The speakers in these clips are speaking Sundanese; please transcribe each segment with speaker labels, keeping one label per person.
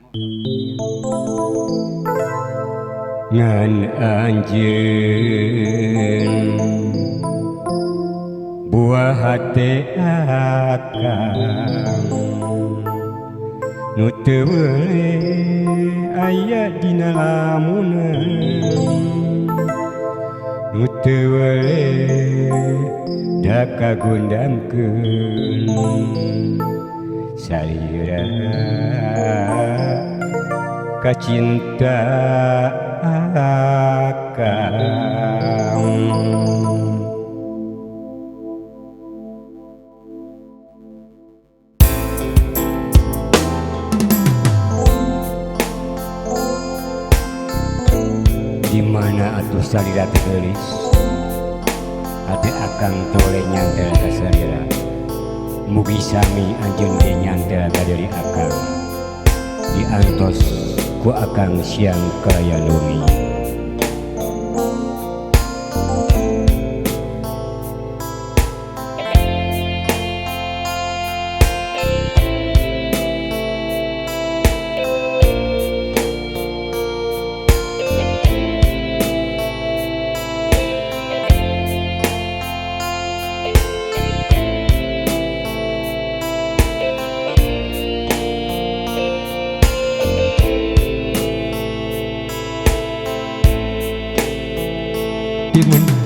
Speaker 1: ngan anjeun buah hate akang nu teu weule aya dina lamunan nu teu weule da kagundamkeun salira kacinta akang. Di mana atuh salira teh geulis hate akang toleh nyantel ka salira mugi sami anjeun ge nyantel ka deuri akang diantos ku akang siang kaya lumi.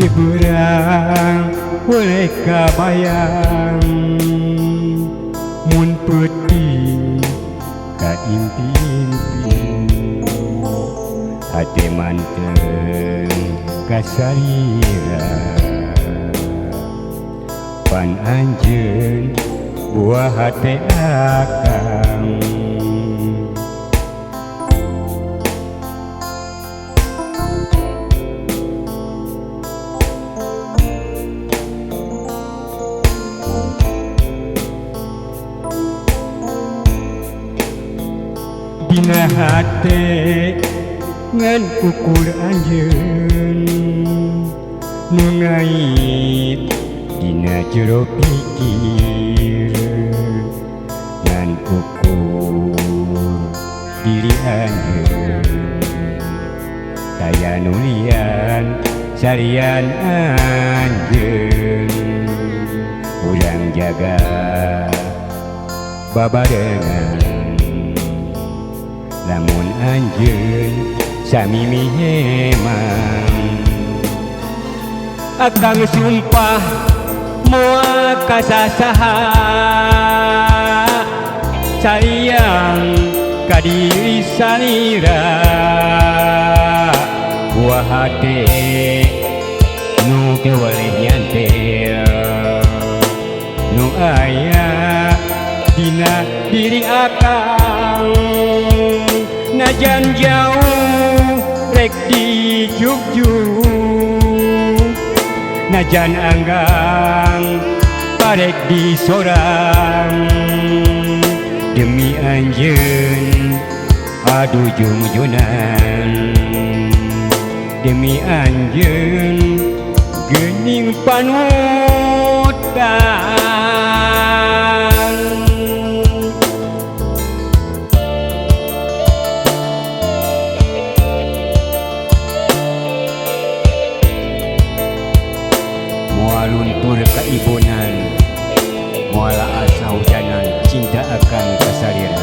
Speaker 1: Di berang boleh kabayang mun peuting ka impi-impi hate manteng ka salira pan anjeun buah hate akang. Dina hate ngan ukur anjeun nu ngait dina jero pikir ngan ukur diri anjeun taya nulian sarian anjeun urang jaga babarengan lamun anjeun sami mihemang akang sumpah moal kasasaha sayang ka diri salira buah hate nu teu weuleh nyantel nu aya dina diri akang najan jauh rek dijuk-juk najan anggang parek disorang demi anjeun adu jumujunan demi anjeun geuning panutan. Luntur kaibunan moal asa hujanan cinta akan kasalira.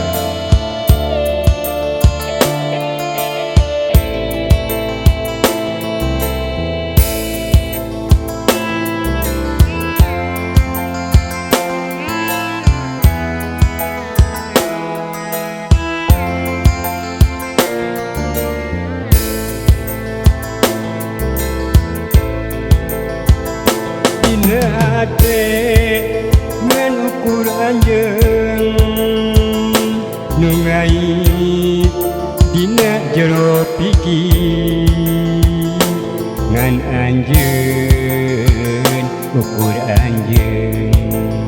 Speaker 1: Hate ngan ukur anjeun nu ngait dina jero pikir ngan anjeun ukur anjeun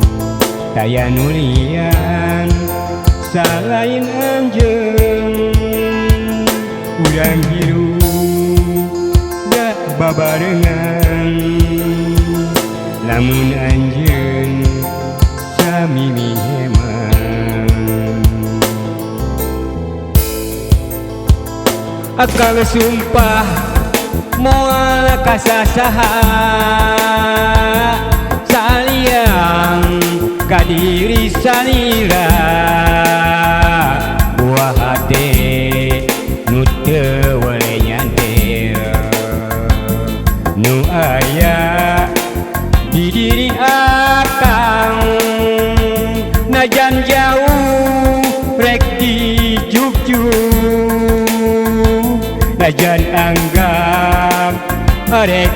Speaker 1: taya nulian salain anjeun urang hirup da babarengan lamun anjeun sami mihemang akang sumpah moal kasasaha saliang ka diri salira buah hati nu teu weule nyantel nu aya di diri akang najan jauh rek dijuk-juk najan anggap rek